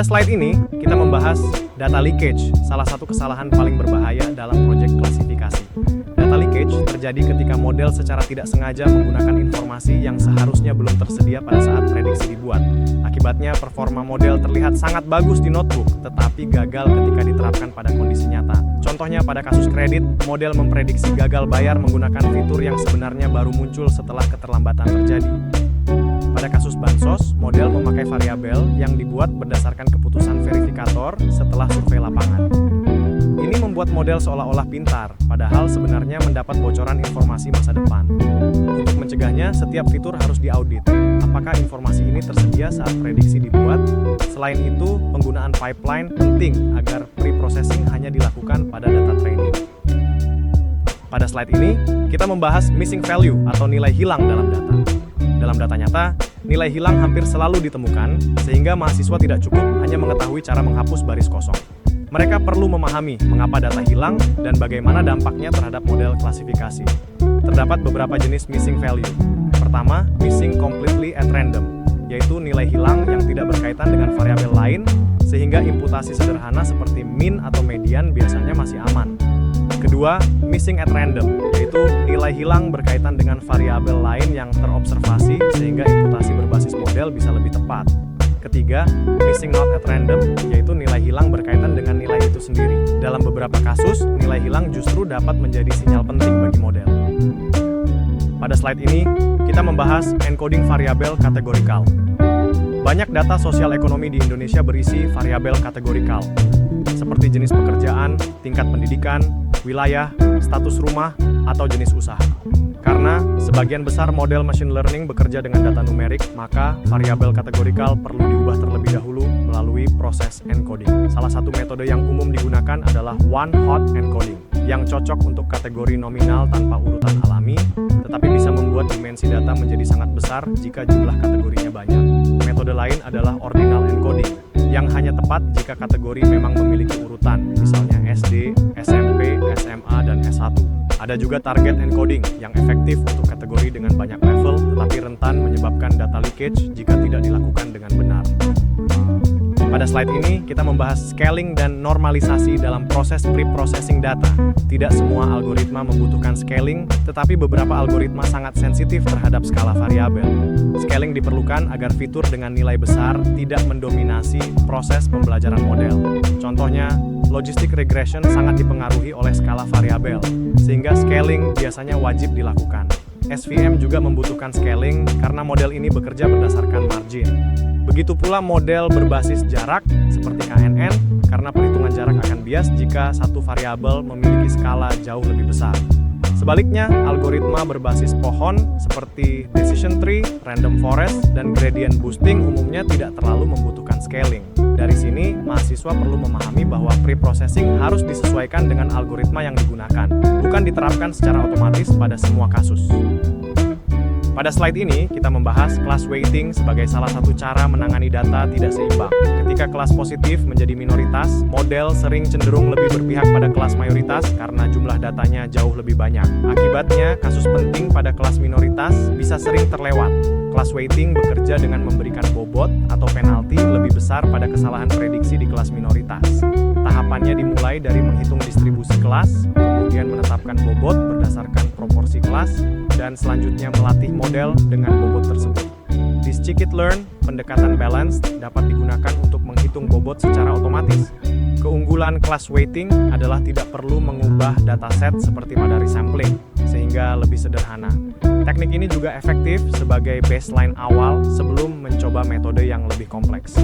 Pada slide ini, kita membahas data leakage, salah satu kesalahan paling berbahaya dalam proyek klasifikasi. Data leakage terjadi ketika model secara tidak sengaja menggunakan informasi yang seharusnya belum tersedia pada saat prediksi dibuat. Akibatnya, performa model terlihat sangat bagus di notebook, tetapi gagal ketika diterapkan pada kondisi nyata. Contohnya pada kasus kredit, model memprediksi gagal bayar menggunakan fitur yang sebenarnya baru muncul setelah keterlambatan terjadi. Pada kasus bansos, model memakai variabel yang dibuat berdasarkan keputusan verifikator setelah survei lapangan. Ini membuat model seolah-olah pintar, padahal sebenarnya mendapat bocoran informasi masa depan. Untuk mencegahnya, setiap fitur harus diaudit. Apakah informasi ini tersedia saat prediksi dibuat? Selain itu, penggunaan pipeline penting agar pre-processing hanya dilakukan pada data training. Pada slide ini, kita membahas missing value atau nilai hilang dalam data. Dalam data nyata, nilai hilang hampir selalu ditemukan, sehingga mahasiswa tidak cukup hanya mengetahui cara menghapus baris kosong. Mereka perlu memahami mengapa data hilang dan bagaimana dampaknya terhadap model klasifikasi. Terdapat beberapa jenis missing value. Pertama, missing completely at random, yaitu nilai hilang yang tidak berkaitan dengan variabel lain, sehingga imputasi sederhana seperti mean atau median biasanya masih aman. Kedua, missing at random, yaitu nilai hilang berkaitan dengan variabel lain yang terobservasi sehingga imputasi berbasis model bisa lebih tepat. Ketiga, missing not at random, yaitu nilai hilang berkaitan dengan nilai itu sendiri. Dalam beberapa kasus, nilai hilang justru dapat menjadi sinyal penting bagi model. Pada slide ini, kita membahas encoding variabel kategorikal. Banyak data sosial ekonomi di Indonesia berisi variabel kategorikal, seperti jenis pekerjaan, tingkat pendidikan, wilayah, status rumah, atau jenis usaha. Karena sebagian besar model machine learning bekerja dengan data numerik, maka variabel kategorikal perlu diubah terlebih dahulu melalui proses encoding. Salah satu metode yang umum digunakan adalah one-hot encoding, yang cocok untuk kategori nominal tanpa urutan alami, tetapi bisa membuat dimensi data menjadi sangat besar jika jumlah kategorinya banyak. Metode lain adalah ordinal encoding, yang hanya tepat jika kategori memang memiliki urutan, misalnya SD, SMP, SMA, dan S1. Ada juga target encoding yang efektif untuk kategori dengan banyak level, tetapi rentan menyebabkan data leakage jika tidak dilakukan dengan benar. Pada slide ini, kita membahas scaling dan normalisasi dalam proses pre-processing data. Tidak semua algoritma membutuhkan scaling, tetapi beberapa algoritma sangat sensitif terhadap skala variabel. Scaling diperlukan agar fitur dengan nilai besar tidak mendominasi proses pembelajaran model. Contohnya, logistic regression sangat dipengaruhi oleh skala variabel, sehingga scaling biasanya wajib dilakukan. SVM juga membutuhkan scaling karena model ini bekerja berdasarkan margin. Begitu pula model berbasis jarak seperti KNN, karena perhitungan jarak akan bias jika satu variabel memiliki skala jauh lebih besar. Sebaliknya, algoritma berbasis pohon seperti decision tree, random forest, dan gradient boosting umumnya tidak terlalu membutuhkan scaling. Dari sini, mahasiswa perlu memahami bahwa pre-processing harus disesuaikan dengan algoritma yang digunakan, bukan diterapkan secara otomatis pada semua kasus. Pada slide ini, kita membahas class weighting sebagai salah satu cara menangani data tidak seimbang. Ketika kelas positif menjadi minoritas, model sering cenderung lebih berpihak pada kelas mayoritas karena jumlah datanya jauh lebih banyak. Akibatnya, kasus penting pada kelas minoritas bisa sering terlewat. Class weighting bekerja dengan memberikan bobot atau penalti lebih besar pada kesalahan prediksi di kelas minoritas. Tahapannya dimulai dari menghitung distribusi kelas, kemudian menetapkan bobot berdasarkan proporsi kelas, dan selanjutnya melatih model dengan bobot tersebut. Di scikit-learn, pendekatan balance dapat digunakan untuk menghitung bobot secara otomatis. Keunggulan class weighting adalah tidak perlu mengubah dataset seperti pada resampling, sehingga lebih sederhana. Teknik ini juga efektif sebagai baseline awal sebelum mencoba metode yang lebih kompleks.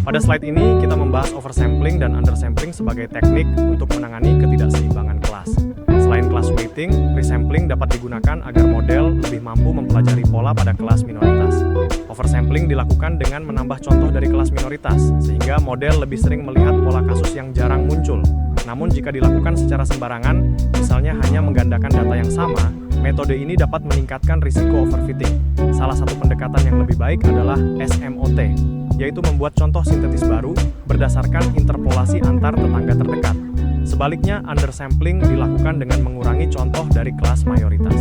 Pada slide ini, kita membahas oversampling dan undersampling sebagai teknik untuk menangani ketidakseimbangan kelas. Selain class weighting, resampling dapat digunakan agar model lebih mampu mempelajari pola pada kelas minoritas. Oversampling dilakukan dengan menambah contoh dari kelas minoritas, sehingga model lebih sering melihat pola kasus yang jarang muncul. Namun jika dilakukan secara sembarangan, misalnya hanya menggandakan data yang sama, metode ini dapat meningkatkan risiko overfitting. Salah satu pendekatan yang lebih baik adalah SMOT, yaitu membuat contoh sintetis baru berdasarkan interpolasi antar tetangga terdekat. Sebaliknya, undersampling dilakukan dengan mengurangi contoh dari kelas mayoritas.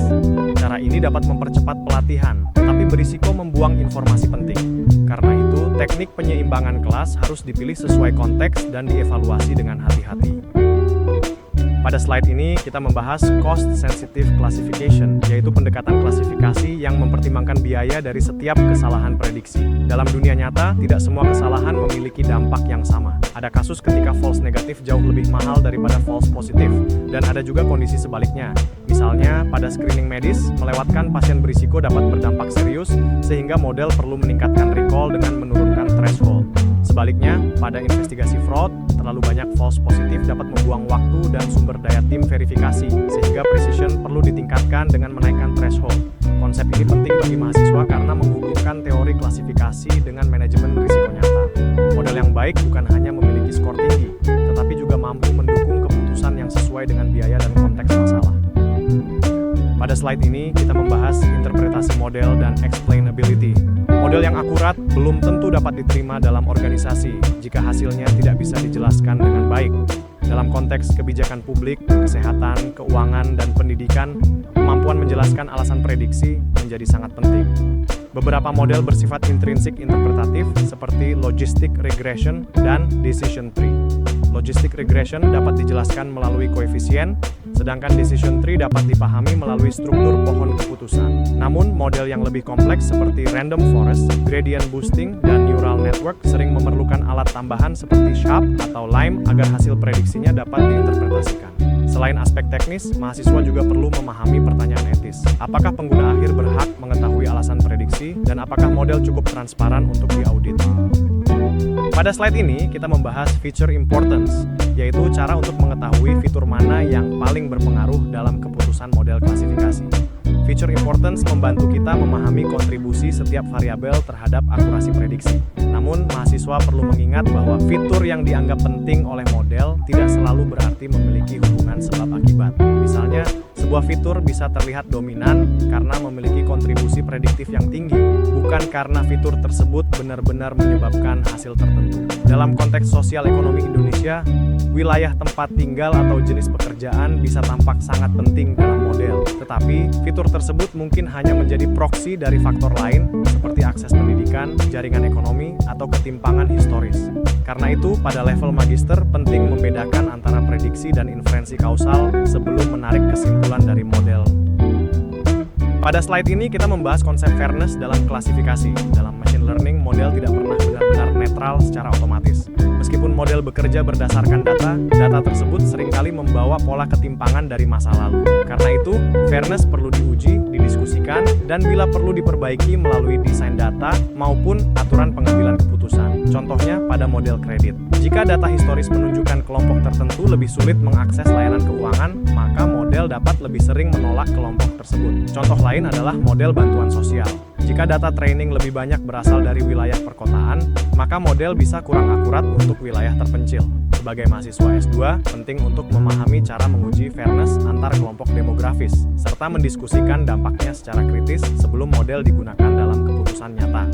Cara ini dapat mempercepat pelatihan, tapi berisiko membuang informasi penting. Karena itu, Teknik penyeimbangan kelas harus dipilih sesuai konteks dan dievaluasi dengan hati-hati. Pada slide ini, kita membahas cost-sensitive classification, yaitu pendekatan klasifikasi yang mempertimbangkan biaya dari setiap kesalahan prediksi. Dalam dunia nyata, tidak semua kesalahan memiliki dampak yang sama. Ada kasus ketika false negatif jauh lebih mahal daripada false positif, dan ada juga kondisi sebaliknya. Misalnya, pada screening medis, melewatkan pasien berisiko dapat berdampak serius, sehingga model perlu meningkatkan recall dengan menurunkan threshold. Sebaliknya, pada investigasi fraud, terlalu banyak false positif dapat membuang waktu dan sumber daya tim verifikasi, sehingga precision perlu ditingkatkan dengan menaikkan threshold. Konsep ini penting bagi mahasiswa karena menghubungkan teori klasifikasi dengan manajemen risiko nyata. Model yang baik bukan hanya memiliki skor tinggi, tetapi juga mampu mendukung keputusan yang sesuai dengan biaya dan konteks masalah. Pada slide ini, kita membahas interpretasi model dan explainability. Model yang akurat belum tentu dapat diterima dalam organisasi jika hasilnya tidak bisa dijelaskan dengan baik. Dalam konteks kebijakan publik, kesehatan, keuangan, dan pendidikan, kemampuan menjelaskan alasan prediksi menjadi sangat penting. Beberapa model bersifat intrinsik interpretatif seperti logistic regression dan decision tree. Logistic regression dapat dijelaskan melalui koefisien, sedangkan decision tree dapat dipahami melalui struktur pohon keputusan. Namun, model yang lebih kompleks seperti random forest, gradient boosting, dan neural network sering memerlukan alat tambahan seperti SHAP atau LIME agar hasil prediksinya dapat diinterpretasikan. Selain aspek teknis, mahasiswa juga perlu memahami pertanyaan etis. Apakah pengguna akhir berhak mengetahui alasan prediksi, dan apakah model cukup transparan untuk diaudit? Pada slide ini, kita membahas feature importance, yaitu cara untuk mengetahui fitur mana yang paling berpengaruh dalam keputusan model klasifikasi. Feature importance membantu kita memahami kontribusi setiap variabel terhadap akurasi prediksi. Namun, mahasiswa perlu mengingat bahwa fitur yang dianggap penting oleh model tidak selalu berarti memiliki hubungan sebab akibat. Misalnya, sebuah fitur bisa terlihat dominan karena memiliki kontribusi prediktif yang tinggi, bukan karena fitur tersebut benar-benar menyebabkan hasil tertentu. Dalam konteks sosial ekonomi Indonesia, wilayah tempat tinggal atau jenis pekerjaan bisa tampak sangat penting dalam model, tetapi fitur tersebut mungkin hanya menjadi proksi dari faktor lain seperti akses pendidikan, jaringan ekonomi, atau ketimpangan historis. Karena itu, pada level magister penting membedakan antara prediksi dan inferensi kausal sebelum menarik kesimpulan dari model. Pada slide ini kita membahas konsep fairness dalam klasifikasi. Dalam machine learning, model tidak pernah benar-benar netral secara otomatis. Meskipun model bekerja berdasarkan data tersebut seringkali membawa pola ketimpangan dari masa lalu. Karena itu, fairness perlu diuji, didiskusikan, dan bila perlu diperbaiki melalui desain data maupun aturan pengambilan keputusan. Contohnya pada model kredit. Jika data historis menunjukkan kelompok tertentu lebih sulit mengakses layanan keuangan, maka model dapat lebih sering menolak kelompok tersebut. Contoh lain adalah model bantuan sosial. Jika data training lebih banyak berasal dari wilayah perkotaan, maka model bisa kurang akurat untuk wilayah terpencil. Sebagai mahasiswa S2, penting untuk memahami cara menguji fairness antar kelompok demografis, serta mendiskusikan dampaknya secara kritis sebelum model digunakan dalam keputusan nyata.